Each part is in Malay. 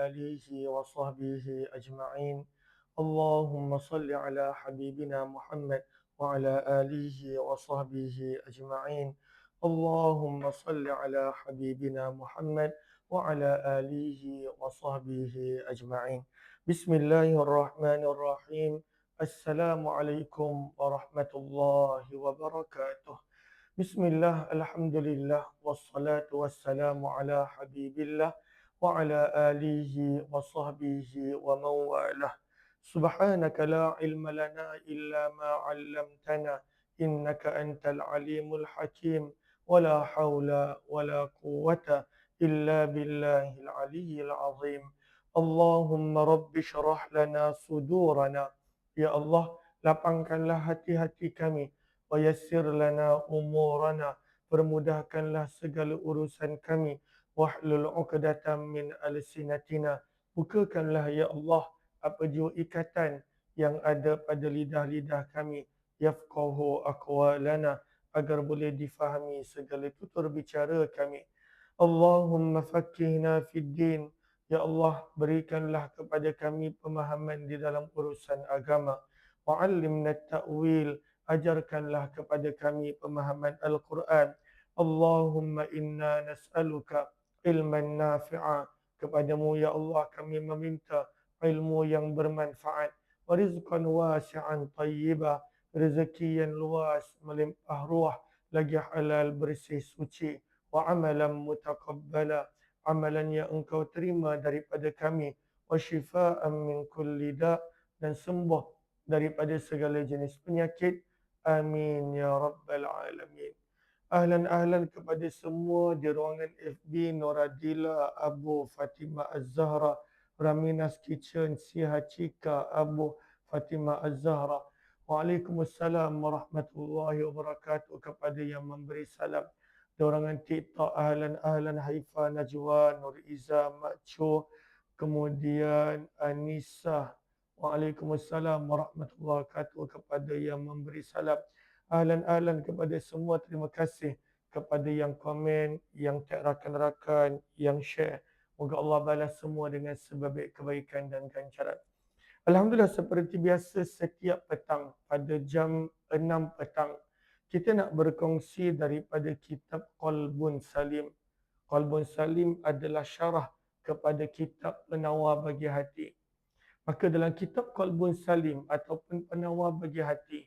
آله وصحبه أجمعين. اللهم صل على حبيبنا محمد وعلى آله وصحبه أجمعين. اللهم صل على حبيبنا محمد وعلى آله وصحبه أجمعين. بسم الله الرحمن الرحيم. السلام عليكم ورحمة الله وبركاته. Bismillah, Alhamdulillah, wassalatu wassalamu ala habibillah wa ala alihi wa sahbihi wa mawalah. Subhanaka la ilma lana illa ma 'allamtana innaka antal alimul hakim wa la hawla wa la quwwata illa billahil aliyyil azim. Allahumma rabbi syrah lana sudurana. Ya Allah, lapangkanlah hati-hati kami. Wayassir lana umurana, permudahkanlah segala urusan kami. Wahlul 'uqdatam min alsinatina, bukakanlah ya Allah apa jua ikatan yang ada pada lidah-lidah kami. Yafqahu aqwalana, agar boleh difahami segala tutur bicara kami. Allahumma faqqihna fid din. Ya Allah, berikanlah kepada kami pemahaman di dalam urusan agama. Wa'allimna at-ta'wil, ajarkanlah kepada kami pemahaman Al-Quran. Allahumma inna nas'aluka ilman nafi'a, kepadamu ya Allah kami meminta ilmu yang bermanfaat, wa rizqan wasi'an tayyiba, rezeki yang luas melimpah ruah lagi halal bersih suci, wa amalan mutaqabbala, amalan yang engkau terima daripada kami, wa shifaan min kulli da', dan sembuh daripada segala jenis penyakit. Amin ya rabbal alamin. Ahlan kepada semua di ruangan FB Noradila Abu Fatimah Az-Zahra, Ramina's Kitchen Siha Cika Abu Fatimah Az-Zahra. Waalaikumsalam warahmatullahi wabarakatuh kepada yang memberi salam. Di ruangan TikTok ahlan Haifa Najwa Nur Iza Makcho, kemudian Anissa. Waalaikumsalam warahmatullahi wabarakatuh kepada yang memberi salam. Ahlan kepada semua, terima kasih kepada yang komen, yang tag rakan-rakan, yang share. Moga Allah balas semua dengan sebaik kebaikan dan ganjaran. Alhamdulillah, seperti biasa setiap petang pada jam 6 petang kita nak berkongsi daripada kitab Qalbun Salim. Qalbun Salim adalah syarah kepada kitab Penawar Bagi Hati. Maka dalam kitab Qalbun Salim ataupun Penawar Bagi Hati,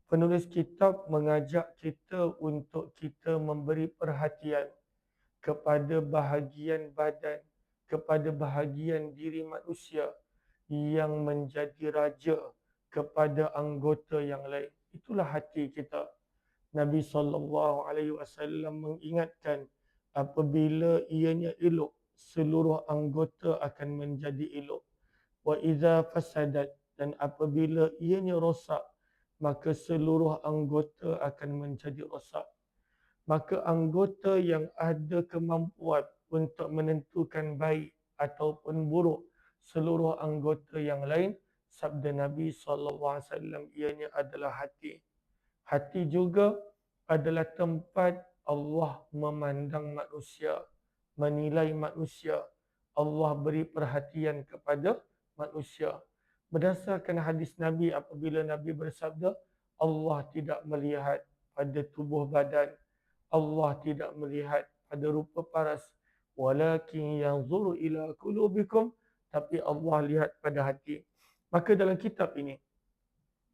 penulis kitab mengajak kita untuk kita memberi perhatian kepada bahagian badan, kepada bahagian diri manusia yang menjadi raja kepada anggota yang lain. Itulah hati kita. Nabi SAW mengingatkan, apabila ianya elok, seluruh anggota akan menjadi elok. Wa idza fasadat, dan apabila ianya rosak, maka seluruh anggota akan menjadi rosak. Maka anggota yang ada kemampuan untuk menentukan baik ataupun buruk seluruh anggota yang lain, sabda Nabi SAW, ianya adalah hati. Hati juga adalah tempat Allah memandang manusia, menilai manusia. Allah beri perhatian kepada manusia. Berdasarkan hadis Nabi, apabila Nabi bersabda, Allah tidak melihat pada tubuh badan, Allah tidak melihat pada rupa paras, walakin yanzuru ila qulubikum, tapi Allah lihat pada hati. Maka dalam kitab ini,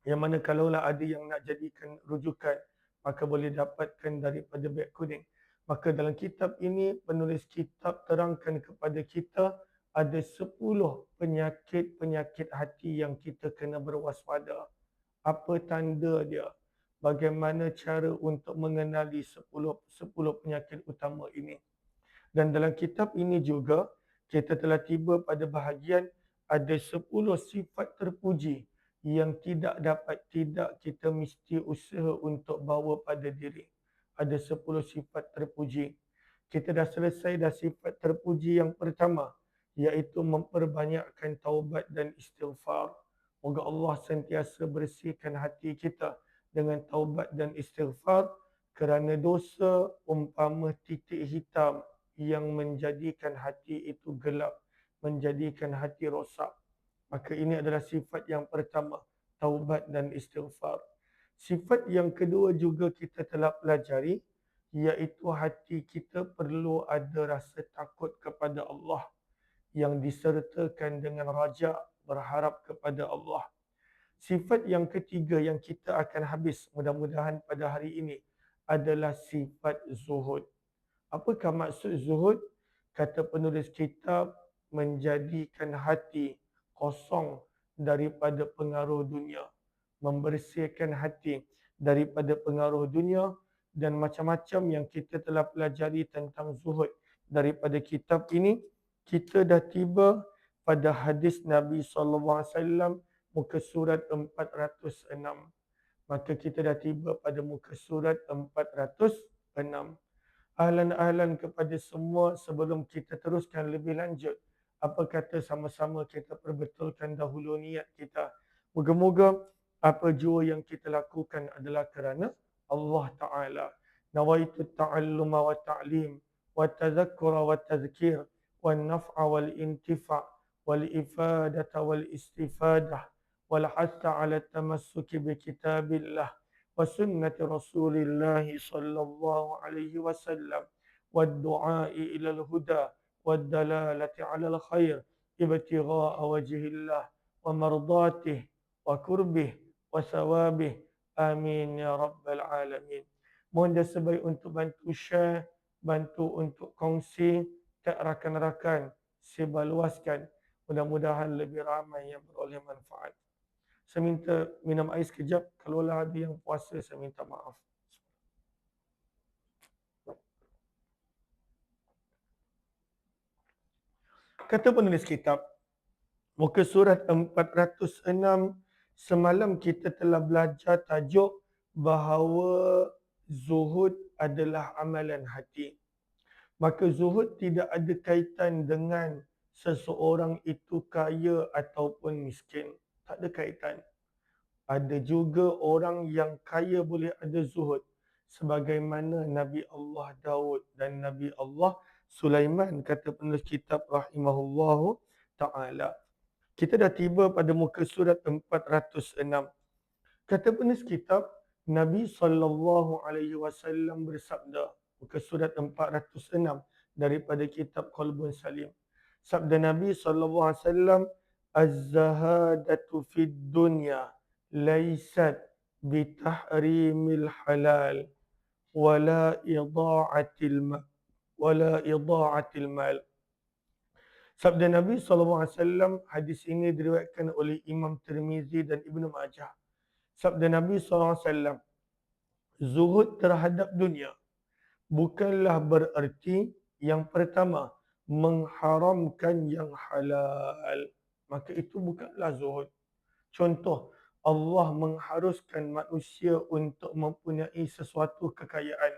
yang mana kalaulah ada yang nak jadikan rujukan, maka boleh dapatkan daripada beg kuning. Maka dalam kitab ini, penulis kitab terangkan kepada kita ada 10 penyakit-penyakit hati yang kita kena berwaspada. Apa tanda dia? Bagaimana cara untuk mengenali 10 penyakit utama ini? Dan dalam kitab ini juga kita telah tiba pada bahagian ada 10 sifat terpuji yang tidak kita mesti usaha untuk bawa pada diri. Ada 10 sifat terpuji. Kita dah selesai dah sifat terpuji yang pertama, iaitu memperbanyakkan taubat dan istighfar. Moga Allah sentiasa bersihkan hati kita dengan taubat dan istighfar, kerana dosa umpama titik hitam yang menjadikan hati itu gelap menjadikan hati rosak. Maka ini adalah sifat yang pertama, taubat dan istighfar. Sifat yang kedua juga kita telah pelajari, iaitu hati kita perlu ada rasa takut kepada Allah yang disertakan dengan raja berharap kepada Allah. Sifat yang ketiga yang kita akan habis mudah-mudahan pada hari ini adalah sifat zuhud. Apakah maksud zuhud? Kata penulis kitab, menjadikan hati kosong daripada pengaruh dunia, membersihkan hati daripada pengaruh dunia, dan macam-macam yang kita telah pelajari tentang zuhud daripada kitab ini. Kita dah tiba pada hadis Nabi SAW, muka surat 406. Maka kita dah tiba pada muka surat 406. Ahlan-ahlan kepada semua. Sebelum kita teruskan lebih lanjut, apa kata sama-sama kita perbetulkan dahulu niat kita. Moga-moga apa jua yang kita lakukan adalah kerana Allah Ta'ala. Nawaitu ta'alluma wa ta'lim wa tadhakkura wa tadhkir wa naf'a wal intifa' wal ifadata wal istifadah wal hatta ala tamassuki bi kitabillah وسنة رسول الله صلى الله عليه وسلم والدعاء إلى الهدى والدلالة على الخير ابتغاء وجه الله ومرضاته وكربه وثوابه آمين يا رب العالمين. Mohon dah sebaik untuk bantu share, bantu untuk kongsi ke rakan-rakan, sebarluaskan. Mudah-mudahan lebih ramai yang beroleh manfaat. Saya minta minum air sekejap. Kalaulah ada yang puasa, saya minta maaf. Kata penulis kitab, muka surat 406, semalam kita telah belajar tajuk bahawa zuhud adalah amalan hati. Maka zuhud tidak ada kaitan dengan seseorang itu kaya ataupun miskin. Tak ada kaitan. Ada juga orang yang kaya boleh ada zuhud. Sebagaimana Nabi Allah Daud dan Nabi Allah Sulaiman, kata penulis kitab rahimahullahu ta'ala. Kita dah tiba pada muka surat 406. Kata penulis kitab, Nabi SAW bersabda, muka surat 406 daripada kitab Qalbun Salim. Sabda Nabi SAW, Az-zahadatu fid dunya laysat bitahrimil halal wala ida'atil mal. Sabda Nabi SAW, hadis ini diriwayatkan oleh Imam Tirmizi dan Ibnu Majah. Sabda Nabi SAW, zuhud terhadap dunia bukanlah bererti yang pertama mengharamkan yang halal. Maka itu bukanlah zuhud. Contoh, Allah mengharuskan manusia untuk mempunyai sesuatu kekayaan.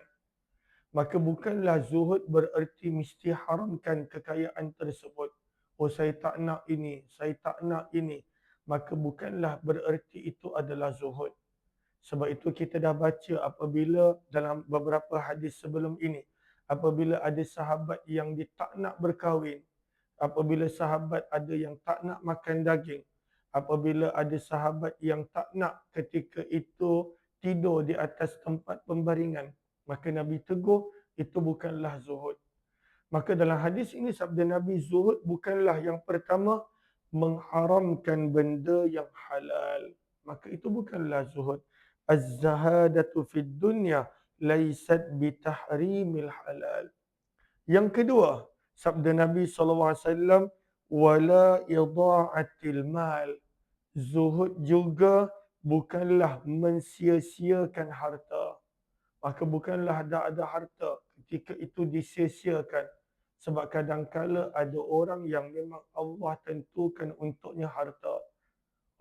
Maka bukanlah zuhud bererti mesti haramkan kekayaan tersebut. Oh, saya tak nak ini, saya tak nak ini. Maka bukanlah bererti itu adalah zuhud. Sebab itu kita dah baca apabila dalam beberapa hadis sebelum ini, apabila ada sahabat yang dia tak nak berkahwin, apabila sahabat ada yang tak nak makan daging, apabila ada sahabat yang tak nak ketika itu tidur di atas tempat pembaringan, maka Nabi tegur, itu bukanlah zuhud. Maka dalam hadis ini sabda Nabi, zuhud bukanlah yang pertama mengharamkan benda yang halal. Maka itu bukanlah zuhud. Az-zahadatu fid dunya laysat bitahrimil halal. Yang kedua, sabda Nabi SAW, wala ida'atil mal. Zuhud juga bukanlah mensia-siakan harta. Maka bukanlah ada harta ketika itu disia-siakan. Sebab kadang-kala ada orang yang memang Allah tentukan untuknya harta.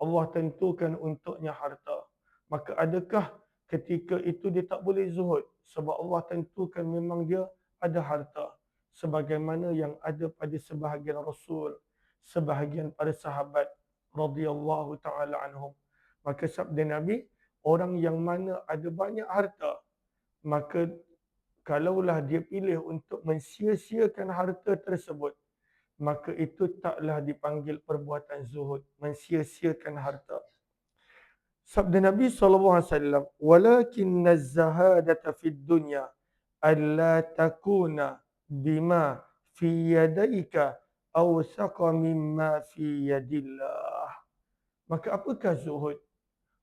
Allah tentukan untuknya harta. Maka adakah ketika itu dia tak boleh zuhud? Sebab Allah tentukan memang dia ada harta. Sebagaimana yang ada pada sebahagian Rasul, sebahagian para sahabat radhiyallahu ta'ala anhum. Maka sabda Nabi, orang yang mana ada banyak harta, maka kalaulah dia pilih untuk mensia-siakan harta tersebut, maka itu taklah dipanggil perbuatan zuhud, mensia-siakan harta. Sabda Nabi SAW, "Walakinna az-zahadata fid dunya alla takuna bima fi yadayka awsaqa mimma fi yadillah." Maka apakah zuhud?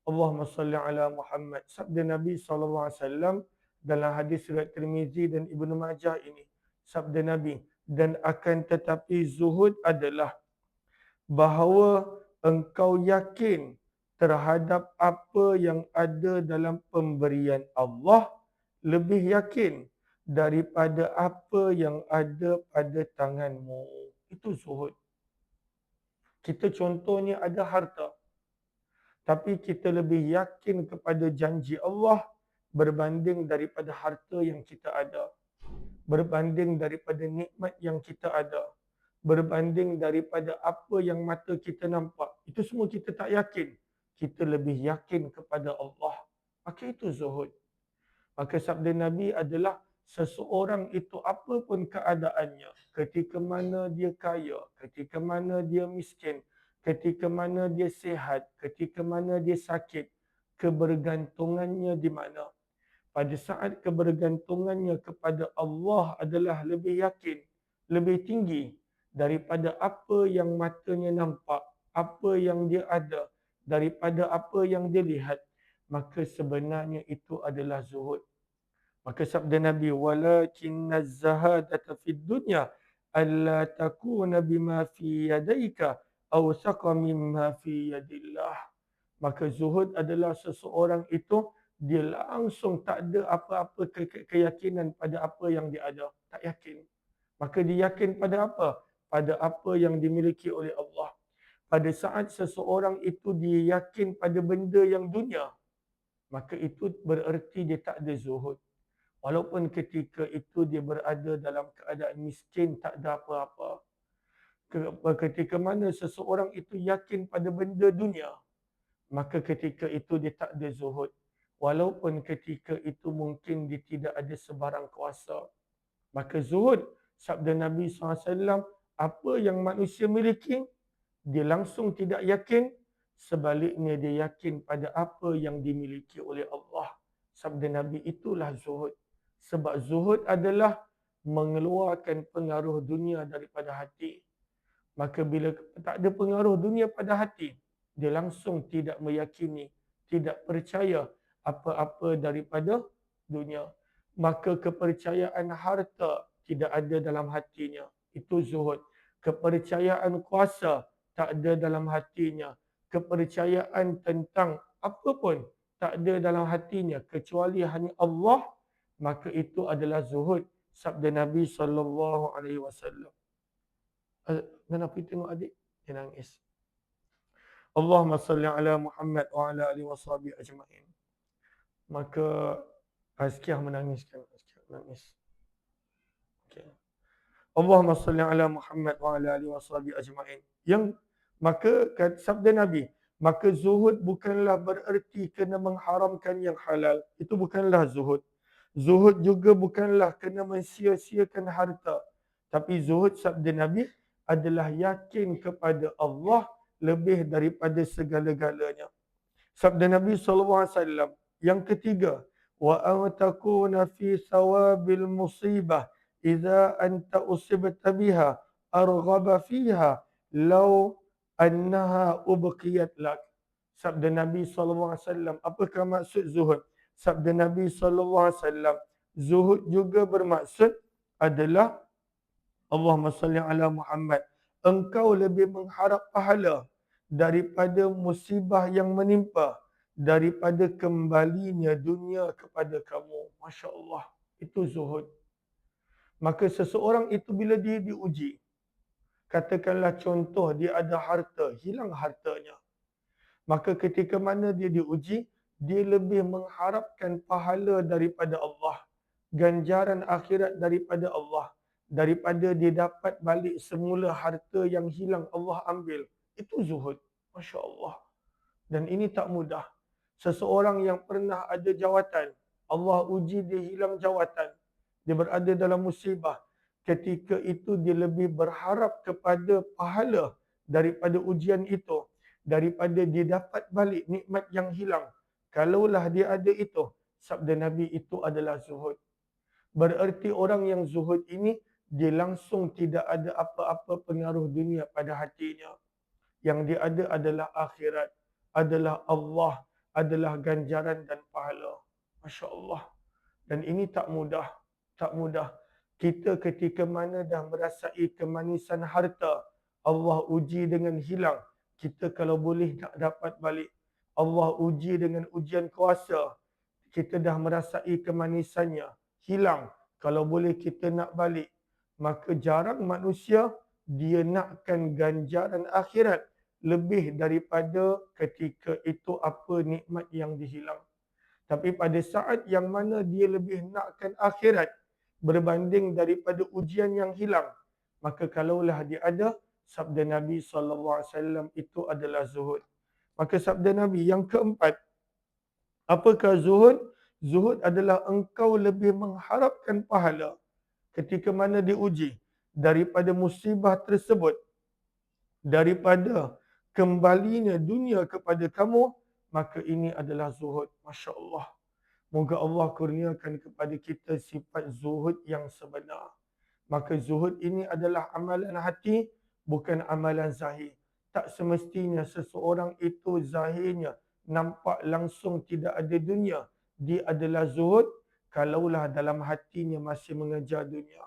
Allahumma salli ala Muhammad. Sabda Nabi SAW dalam hadis riwayat Tirmizi dan Ibnu Majah ini. Sabda Nabi, dan akan tetapi zuhud adalah bahawa engkau yakin terhadap apa yang ada dalam pemberian Allah, lebih yakin daripada apa yang ada pada tanganmu. Itu zuhud. Kita contohnya ada harta, tapi kita lebih yakin kepada janji Allah berbanding daripada harta yang kita ada, berbanding daripada nikmat yang kita ada, berbanding daripada apa yang mata kita nampak. Itu semua kita tak yakin. Kita lebih yakin kepada Allah. Maka itu zuhud. Maka sabda Nabi adalah seseorang itu apapun keadaannya, ketika mana dia kaya, ketika mana dia miskin, ketika mana dia sihat, ketika mana dia sakit, kebergantungannya di mana? Pada saat kebergantungannya kepada Allah adalah lebih yakin, lebih tinggi daripada apa yang matanya nampak, apa yang dia ada, daripada apa yang dia lihat, maka sebenarnya itu adalah zuhud. Maka sabda Nabi, "Walakinna az-zahadata fid dunya alla takuna bima fi yadayka awsaqa mimma fi yadillah." Maka zuhud adalah seseorang itu dia langsung tak ada apa-apa keyakinan pada apa yang dia ada. Tak yakin. Maka dia yakin pada apa? Pada apa yang dimiliki oleh Allah. Pada saat seseorang itu dia yakin pada benda yang dunia, maka itu bererti dia tak ada zuhud. Walaupun ketika itu dia berada dalam keadaan miskin, tak ada apa-apa. Ketika mana seseorang itu yakin pada benda dunia, maka ketika itu dia tak ada zuhud. Walaupun ketika itu mungkin dia tidak ada sebarang kuasa. Maka zuhud, sabda Nabi SAW, apa yang manusia miliki, dia langsung tidak yakin. Sebaliknya dia yakin pada apa yang dimiliki oleh Allah. Sabda Nabi, itulah zuhud. Sebab zuhud adalah mengeluarkan pengaruh dunia daripada hati. Maka bila tak ada pengaruh dunia pada hati, dia langsung tidak meyakini, tidak percaya apa-apa daripada dunia. Maka kepercayaan harta tidak ada dalam hatinya. Itu zuhud. Kepercayaan kuasa tak ada dalam hatinya. Kepercayaan tentang apa pun tak ada dalam hatinya kecuali hanya Allah, maka itu adalah zuhud. Sabda Nabi SAW. Dan apa tengok adik? Dia nangis. Allahumma salli ala Muhammad wa ala alihi wa sahbihi ajma'in. Maka Azkiyah menangiskan. Azkiyah menangis. Okay. Allahumma salli ala Muhammad wa ala alihi wa sahbihi ajma'in. Yang maka sabda Nabi, maka zuhud bukanlah bererti kena mengharamkan yang halal. Itu bukanlah zuhud. Zuhud juga bukanlah kena mensia-siakan harta. Tapi zuhud sabda Nabi adalah yakin kepada Allah lebih daripada segala-galanya. Sabda Nabi SAW yang ketiga, wa an takuna fi sawabil musibah idza anta usibta biha arghaba fiha law annaha ubqiyat lak. Sabda Nabi SAW, apakah maksud zuhud? Sabda Nabi SAW, zuhud juga bermaksud adalah Allahumma salli ala Muhammad. Engkau lebih mengharap pahala daripada musibah yang menimpa, daripada kembalinya dunia kepada kamu. Masya Allah. Itu zuhud. Maka seseorang itu bila dia diuji, katakanlah contoh dia ada harta, hilang hartanya. Maka ketika mana dia diuji, dia lebih mengharapkan pahala daripada Allah, ganjaran akhirat daripada Allah, daripada dia dapat balik semula harta yang hilang Allah ambil. Itu zuhud. Masya Allah. Dan ini tak mudah. Seseorang yang pernah ada jawatan, Allah uji dia hilang jawatan, dia berada dalam musibah. ketika itu dia lebih berharap kepada pahala daripada ujian itu, daripada dia dapat balik nikmat yang hilang. Kalaulah dia ada itu, sabda Nabi, itu adalah zuhud. Bererti orang yang zuhud ini, dia langsung tidak ada apa-apa pengaruh dunia pada hatinya. Yang dia ada adalah akhirat, adalah Allah, adalah ganjaran dan pahala. Masya Allah. Dan ini tak mudah. Tak mudah. Kita ketika mana dah merasai kemanisan harta, Allah uji dengan hilang. Kita kalau boleh nak dapat balik. Allah uji dengan ujian kuasa. Kita dah merasai kemanisannya. Hilang. Kalau boleh kita nak balik. Maka jarang manusia dia nakkan ganjaran akhirat lebih daripada ketika itu apa nikmat yang dihilang. Tapi pada saat yang mana dia lebih nakkan akhirat berbanding daripada ujian yang hilang, maka kalaulah dia ada, sabda Nabi SAW itu adalah zuhud. Maka sabda Nabi yang keempat, apakah zuhud? Zuhud adalah engkau lebih mengharapkan pahala ketika mana diuji daripada musibah tersebut, daripada kembalinya dunia kepada kamu, maka ini adalah zuhud. Masya Allah. Moga Allah kurniakan kepada kita sifat zuhud yang sebenar. Maka zuhud ini adalah amalan hati, bukan amalan zahir. Tak semestinya seseorang itu zahirnya nampak langsung tidak ada dunia. Dia adalah zuhud kalaulah dalam hatinya masih mengejar dunia.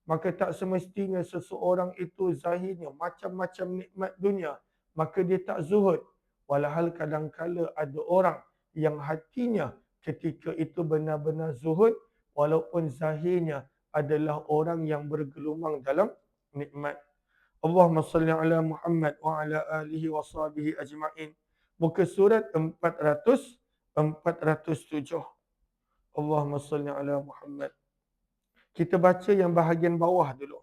Maka tak semestinya seseorang itu zahirnya macam-macam nikmat dunia, maka dia tak zuhud. Walhal kadang-kala ada orang yang hatinya ketika itu benar-benar zuhud, walaupun zahirnya adalah orang yang bergelumang dalam nikmat. Allahumma salli ala Muhammad wa ala alihi wa sahbihi ajma'in. Muka surat 407. Allahumma salli ala Muhammad. Kita baca yang bahagian bawah dulu.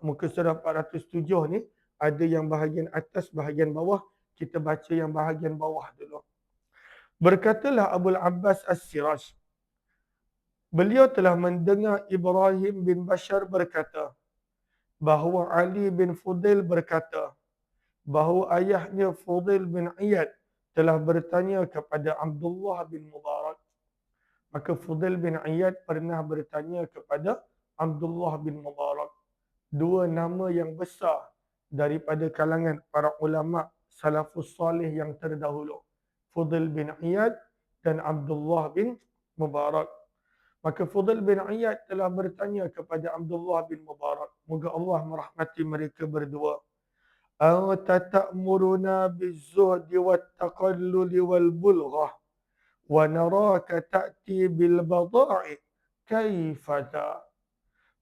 Muka surat 407 ni ada yang bahagian atas, bahagian bawah. Kita baca yang bahagian bawah dulu. Berkatalah Abu Abbas As-Siraj, beliau telah mendengar Ibrahim bin Bashar berkata bahawa Ali bin Fudail berkata bahawa ayahnya Fudail bin Iyad telah bertanya kepada Abdullah bin Mubarak. Maka Fudail bin Iyad pernah bertanya kepada Abdullah bin Mubarak. Dua nama yang besar daripada kalangan para ulama salafus salih yang terdahulu. Fudail bin Iyad dan Abdullah bin Mubarak. Maka Fudail bin Iyad telah bertanya kepada Abdullah bin Mubarak. Moga Allah merahmati mereka berdua. Atata'muruna bizzuhdi wattaqalluli wal bulghah wa naraka ta'ti bil bada'i kaifata.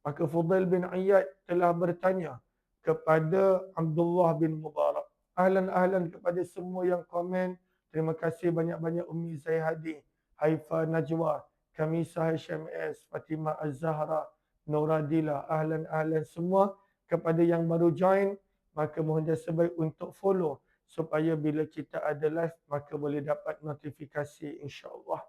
Maka Fudail bin Iyad telah bertanya kepada Abdullah bin Mubarak. Ahlan-ahlan kepada semua yang komen. Terima kasih banyak-banyak Ummi Zaihadi, Haifa Najwa, Kamisa HMS, Fatimah Az-Zahra, Nuradila, ahlan-ahlan semua. Kepada yang baru join, maka mohon jasa baik untuk follow supaya bila kita ada live, maka boleh dapat notifikasi insya-Allah.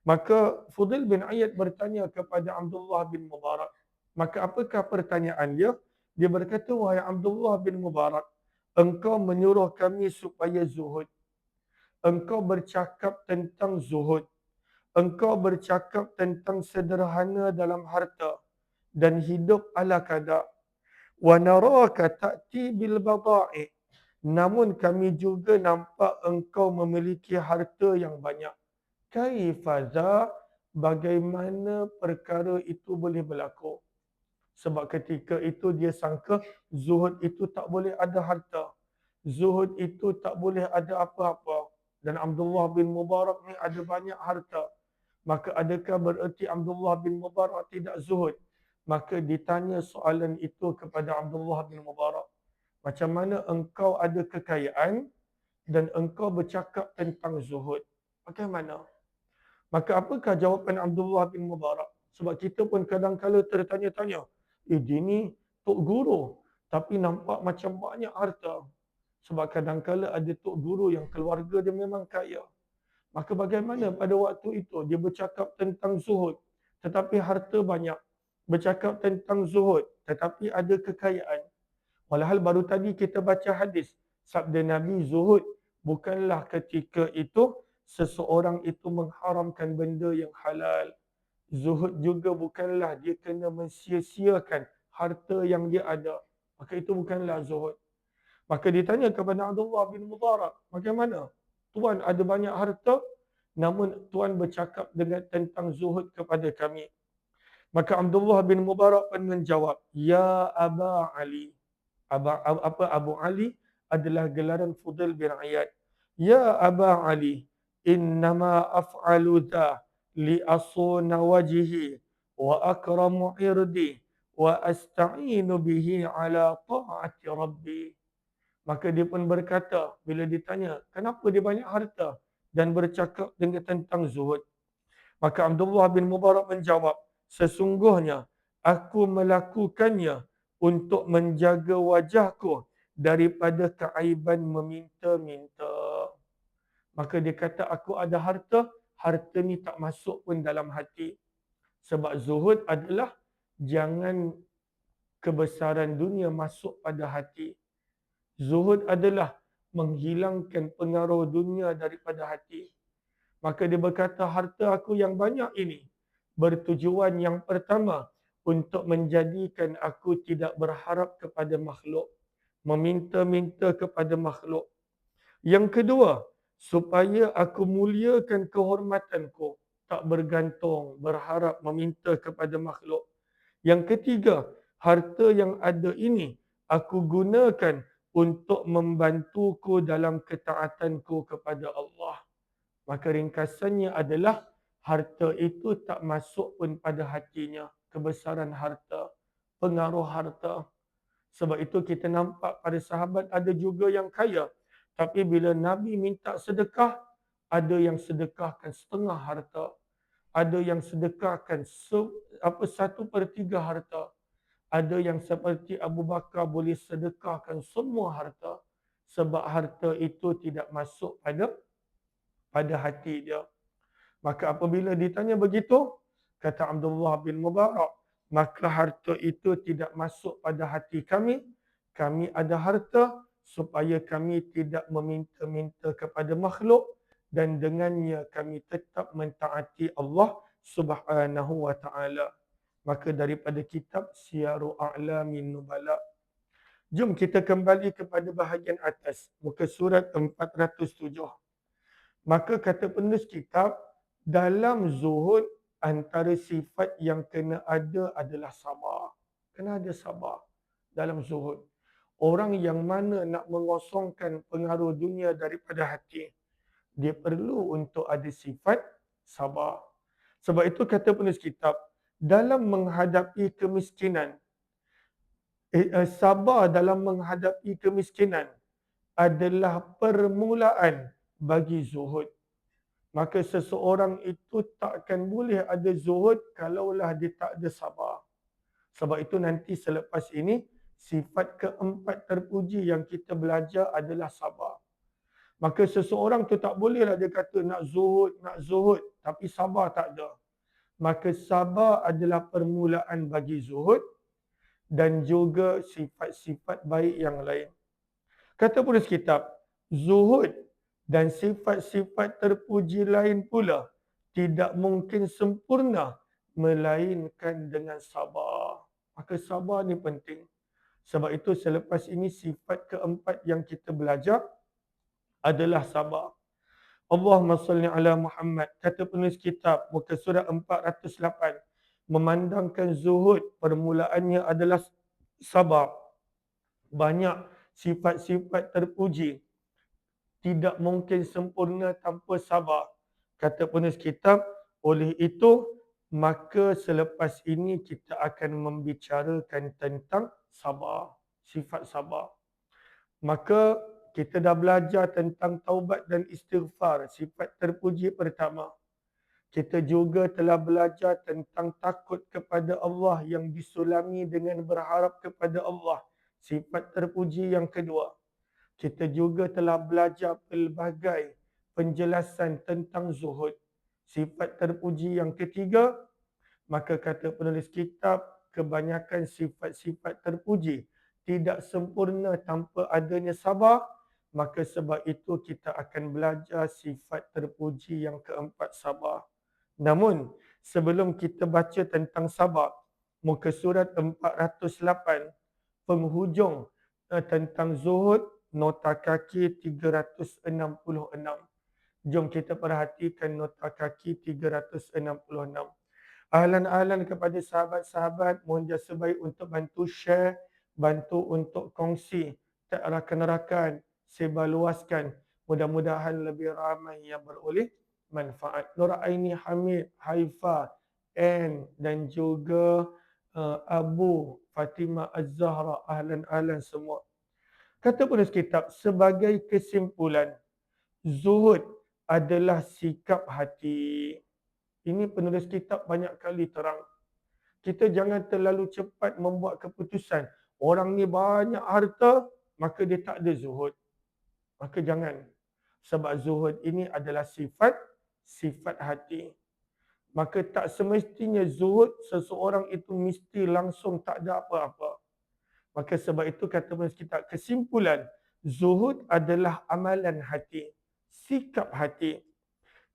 Maka Fudail bin Iyad bertanya kepada Abdullah bin Mubarak. Maka apakah pertanyaan dia? Dia berkata, wahai Abdullah bin Mubarak, engkau menyuruh kami supaya zuhud. Engkau bercakap tentang zuhud. Engkau bercakap tentang sederhana dalam harta dan hidup ala kadar. Wa naraka ta'ti bil bada'i. Namun kami juga nampak engkau memiliki harta yang banyak. Kaifaza, bagaimana perkara itu boleh berlaku? Sebab ketika itu dia sangka zuhud itu tak boleh ada harta. Zuhud itu tak boleh ada apa-apa. Dan Abdullah bin Mubarak ni ada banyak harta. Maka adakah bererti Abdullah bin Mubarak tidak zuhud? Maka ditanya soalan itu kepada Abdullah bin Mubarak. Macam mana engkau ada kekayaan dan engkau bercakap tentang zuhud? Bagaimana? Maka apakah jawapan Abdullah bin Mubarak? Sebab kita pun kadang-kala tertanya-tanya. Dia ni tok guru tapi nampak macam banyak harta. Sebab kadang-kala ada tok guru yang keluarga dia memang kaya. Maka bagaimana pada waktu itu dia bercakap tentang zuhud tetapi harta banyak. bercakap tentang zuhud tetapi ada kekayaan. Walhal baru tadi kita baca hadis sabda Nabi, zuhud bukanlah ketika itu seseorang itu mengharamkan benda yang halal. Zuhud juga bukanlah dia kena mensia-siakan harta yang dia ada. Maka itu bukanlah zuhud. Maka ditanya kepada Abdullah bin Mubarak, bagaimana? Tuan ada banyak harta, namun Tuan bercakap tentang zuhud kepada kami. Maka Abdullah bin Mubarak pun menjawab, Ya Aba Ali. Abu Ali adalah gelaran Fudail bin Iyad. Ya Aba Ali, innama af'alu dha li asuna wajhi wa akramu irdi wa asta'inu bihi ala ta'ati rabbi. Maka dia pun berkata, bila ditanya, kenapa dia banyak harta dan bercakap tentang zuhud? Maka Abdullah bin Mubarak menjawab, sesungguhnya aku melakukannya untuk menjaga wajahku daripada keaiban meminta-minta. Maka dia kata, aku ada harta, harta ni tak masuk pun dalam hati. Sebab zuhud adalah jangan kebesaran dunia masuk pada hati. Zuhud adalah menghilangkan pengaruh dunia daripada hati. Maka dia berkata, harta aku yang banyak ini bertujuan yang pertama untuk menjadikan aku tidak berharap kepada makhluk, meminta-minta kepada makhluk. Yang kedua, supaya aku muliakan kehormatanku, tak bergantung, berharap, meminta kepada makhluk. Yang ketiga, harta yang ada ini aku gunakan untuk membantuku dalam ketaatanku kepada Allah. Maka ringkasannya adalah harta itu tak masuk pun pada hatinya. Kebesaran harta, pengaruh harta. Sebab itu kita nampak pada sahabat ada juga yang kaya. Tapi bila Nabi minta sedekah, ada yang sedekahkan setengah harta. Ada yang sedekahkan 1/3 harta. Ada yang seperti Abu Bakar boleh sedekahkan semua harta. Sebab harta itu tidak masuk pada hati dia. Maka apabila ditanya begitu, kata Abdullah bin Mubarak, maka harta itu tidak masuk pada hati kami. Kami ada harta supaya kami tidak meminta-minta kepada makhluk dan dengannya kami tetap mentaati Allah Subhanahu wa taala. Maka daripada kitab Syiaru A'lamin Nubala. Jom kita kembali kepada bahagian atas, muka surat 407. Maka kata penulis kitab, dalam zuhud antara sifat yang kena ada adalah sabar. Kena ada sabar dalam zuhud. Orang yang mana nak mengosongkan pengaruh dunia daripada hati, dia perlu untuk ada sifat sabar. Sebab itu kata penulis kitab, dalam menghadapi kemiskinan, sabar dalam menghadapi kemiskinan adalah permulaan bagi zuhud. Maka seseorang itu takkan boleh ada zuhud kalaulah dia tak ada sabar. Sebab itu nanti selepas ini, sifat keempat terpuji yang kita belajar adalah sabar. Maka seseorang tu tak bolehlah dia kata nak zuhud, tapi sabar tak ada. Maka sabar adalah permulaan bagi zuhud dan juga sifat-sifat baik yang lain. Kata penulis kitab, zuhud dan sifat-sifat terpuji lain pula tidak mungkin sempurna melainkan dengan sabar. Maka sabar ni penting. Sebab itu selepas ini sifat keempat yang kita belajar adalah sabar. Allahumma salli ala Muhammad. Kata penulis kitab, muka surat 408. Memandangkan zuhud, permulaannya adalah sabar. Banyak sifat-sifat terpuji. Tidak mungkin sempurna tanpa sabar. Kata penulis kitab, oleh itu, maka selepas ini kita akan membicarakan tentang sabar. Sifat sabar. Maka kita dah belajar tentang taubat dan istighfar, sifat terpuji pertama. Kita juga telah belajar tentang takut kepada Allah yang disulami dengan berharap kepada Allah, sifat terpuji yang kedua. Kita juga telah belajar pelbagai penjelasan tentang zuhud, sifat terpuji yang ketiga. Maka kata penulis kitab, kebanyakan sifat-sifat terpuji tidak sempurna tanpa adanya sabar, maka sebab itu kita akan belajar sifat terpuji yang keempat, sabar. Namun, sebelum kita baca tentang sabar, muka surat 408, penghujung tentang zuhud, nota kaki 366. Jom kita perhatikan nota kaki 366. Ahlan-ahlan kepada sahabat-sahabat, mohon jasa baik untuk bantu share, bantu untuk kongsi ke rakan-rakan, sebarluaskan. Mudah-mudahan lebih ramai yang beroleh manfaat. Nur Aini Hamid, Haifa, N dan juga Abu Fatimah Az-Zahra, ahlan-ahlan semua. Kata penulis kitab, sebagai kesimpulan, zuhud adalah sikap hati. Ini penulis kitab banyak kali terang. Kita jangan terlalu cepat membuat keputusan. Orang ni banyak harta, maka dia tak ada zuhud. Maka jangan. Sebab zuhud ini adalah sifat hati. Maka tak semestinya zuhud seseorang itu mesti langsung tak ada apa-apa. Maka sebab itu kata penulis kitab, kesimpulan, zuhud adalah amalan hati, sikap hati.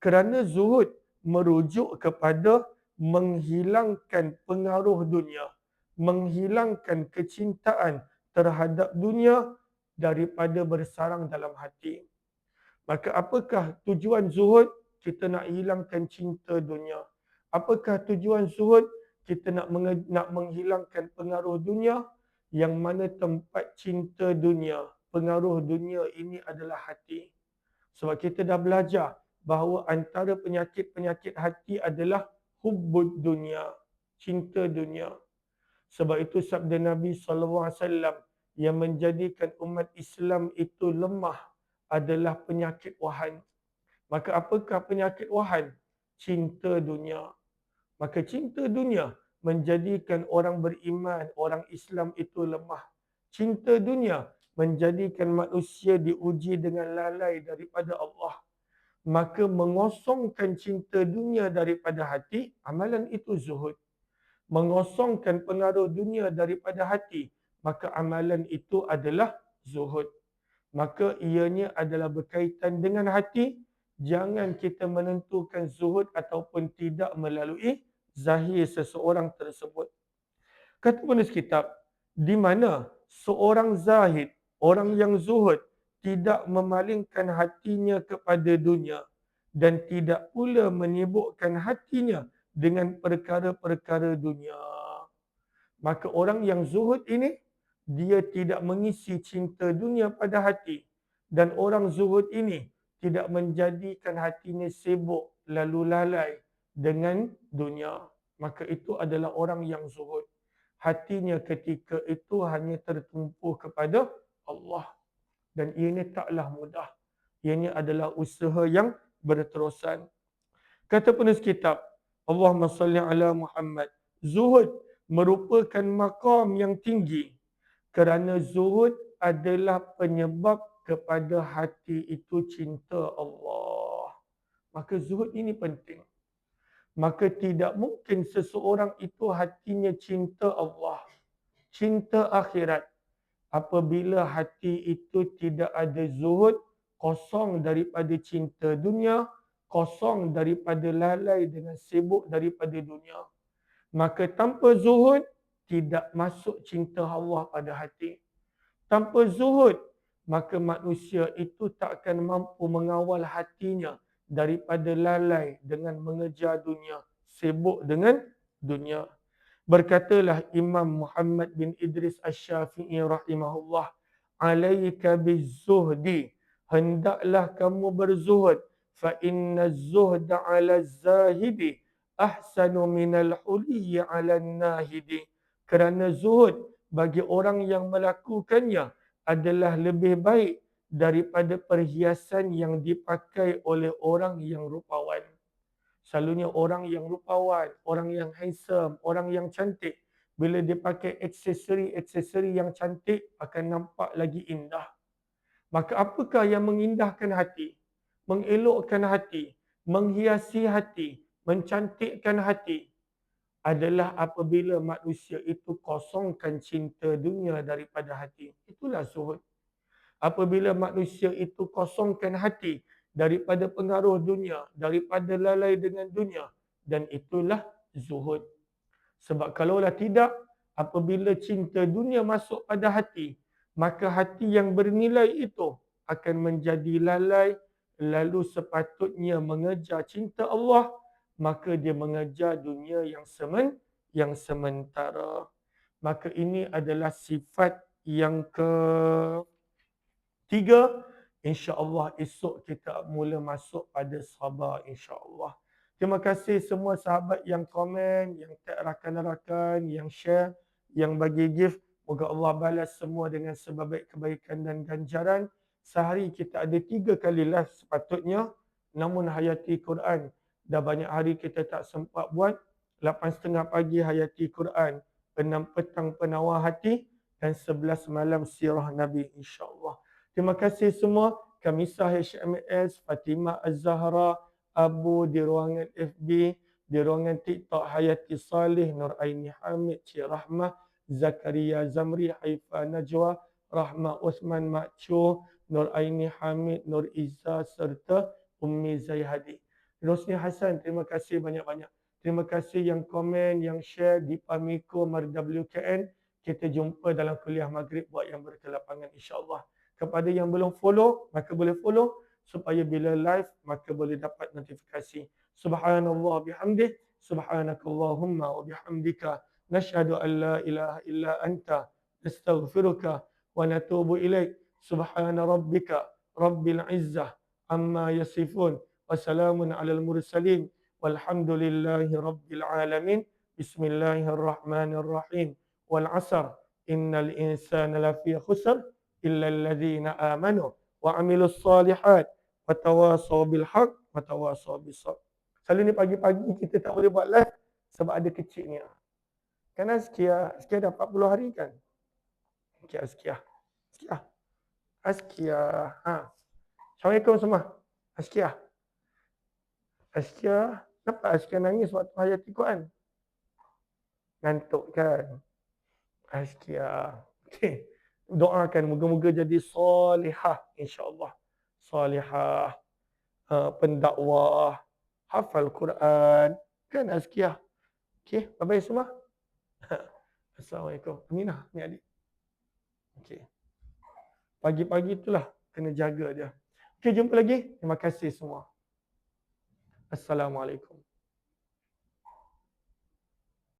Kerana zuhud merujuk kepada menghilangkan pengaruh dunia, menghilangkan kecintaan terhadap dunia daripada bersarang dalam hati. Maka apakah tujuan zuhud? Kita nak hilangkan cinta dunia. Apakah tujuan zuhud? Kita nak menghilangkan pengaruh dunia, yang mana tempat cinta dunia, pengaruh dunia ini adalah hati. Sebab kita dah belajar bahawa antara penyakit-penyakit hati adalah hubbud dunia, cinta dunia. Sebab itu sabda Nabi SAW yang menjadikan umat Islam itu lemah adalah penyakit wahan. Maka apakah penyakit wahan? Cinta dunia. Maka cinta dunia menjadikan orang beriman, orang Islam itu lemah. Cinta dunia menjadikan manusia diuji dengan lalai daripada Allah. Maka mengosongkan cinta dunia daripada hati, amalan itu zuhud. Mengosongkan pengaruh dunia daripada hati, maka amalan itu adalah zuhud. Maka ianya adalah berkaitan dengan hati. Jangan kita menentukan zuhud ataupun tidak melalui zahir seseorang tersebut. Kata penulis kitab, di mana seorang zahid, orang yang zuhud, tidak memalingkan hatinya kepada dunia dan tidak pula menyibukkan hatinya dengan perkara-perkara dunia. Maka orang yang zuhud ini, dia tidak mengisi cinta dunia pada hati. Dan orang zuhud ini tidak menjadikan hatinya sibuk lalu lalai dengan dunia. Maka itu adalah orang yang zuhud. Hatinya ketika itu hanya tertumpu kepada Allah. Dan ianya taklah mudah. Ianya adalah usaha yang berterusan. Kata penulis kitab, Allahumma salli ala Muhammad. Zuhud merupakan maqam yang tinggi. Kerana zuhud adalah penyebab kepada hati itu cinta Allah. Maka zuhud ini penting. Maka tidak mungkin seseorang itu hatinya cinta Allah, cinta akhirat, apabila hati itu tidak ada zuhud, kosong daripada cinta dunia, kosong daripada lalai dengan sibuk daripada dunia. Maka tanpa zuhud, tidak masuk cinta Allah pada hati. Tanpa zuhud, maka manusia itu tak akan mampu mengawal hatinya daripada lalai dengan mengejar dunia, sibuk dengan dunia. Berkatalah Imam Muhammad bin Idris Asy-Syafi'i rahimahullah, "Alaika bizuhdi, hendaklah kamu berzuhud, fa inna zuhda 'ala zahidi ahsanu minal huliyyi 'ala nahidi." Kerana zuhud bagi orang yang melakukannya adalah lebih baik daripada perhiasan yang dipakai oleh orang yang rupawan. Selalunya orang yang rupawan, orang yang handsome, orang yang cantik, bila dia pakai aksesori yang cantik akan nampak lagi indah. Maka apakah yang mengindahkan hati, mengelokkan hati, menghiasi hati, mencantikkan hati? adalah apabila manusia itu kosongkan cinta dunia daripada hati. Itulah zuhud. Apabila manusia itu kosongkan hati daripada pengaruh dunia, daripada lalai dengan dunia, dan itulah zuhud. Sebab kalaulah tidak, apabila cinta dunia masuk pada hati, maka hati yang bernilai itu akan menjadi lalai, lalu sepatutnya mengejar cinta Allah, maka dia mengejar dunia yang sementara. Maka ini adalah sifat yang ketiga. InsyaAllah esok kita mula masuk pada sabar, insyaAllah. Terima kasih semua sahabat yang komen, yang tag rakan-rakan, yang share, yang bagi gift. Moga Allah balas semua dengan sebaik kebaikan dan ganjaran. Sehari kita ada 3 kali live sepatutnya. Namun hayati Quran. Dah banyak hari kita tak sempat buat. 8.30 pagi hayati Quran. 6 petang penawar hati. Dan 11 malam sirah Nabi, insyaAllah. Terima kasih semua. Kamisah HMS, Fatimah Az-Zahra, Abu di ruangan FB, di ruangan TikTok Hayati Salih, Nur Aini Hamid, Cik Rahmah, Zakaria Zamri, Haifa Najwa, Rahmah Osman Makcu, Nur Aini Hamid, Nur Izzah serta Ummi Zayhadi. Rosni Hassan, terima kasih banyak-banyak. Terima kasih yang komen, yang share di Pamiko Marda WKN. Kita jumpa dalam kuliah maghrib buat yang berkelapangan, insyaAllah. Kepada yang belum follow, maka boleh follow supaya bila live maka boleh dapat notifikasi. Subhanallah bihamdih, subhanakallahumma wa bihamdika, nashhadu an la ilaha illa anta, nastaghfiruka wa natubu ilaik. Subhana rabbika rabbil izzah amma yasifun wa salamun alal mursalin walhamdulillahi rabbil alamin. Bismillahirrahmanirrahim. Wal 'asr innal insana lafi khusr إلا الذين آمنوا وعملوا الصالحات وتواصوا بالحق وتواصوا بالصبر. Selalu ni pagi-pagi kita tak boleh buat live sebab ada kecilnya. Kan Azkia dah 40 hari kan? Okay, Azkia. Assalamualaikum semua. Azkia, kenapa Azkia nangis waktu hayati Quran? Ngantuk kan? Azkia. Okay. Doakan moga-moga jadi salihah, insyaAllah. Salihah, pendakwah, hafal Quran, kan Azkiyah. Okey, bye-bye semua. Assalamualaikum. Aminah, ni adik. Okey. Pagi-pagi itulah kena jaga dia. Okey, jumpa lagi. Terima kasih semua. Assalamualaikum.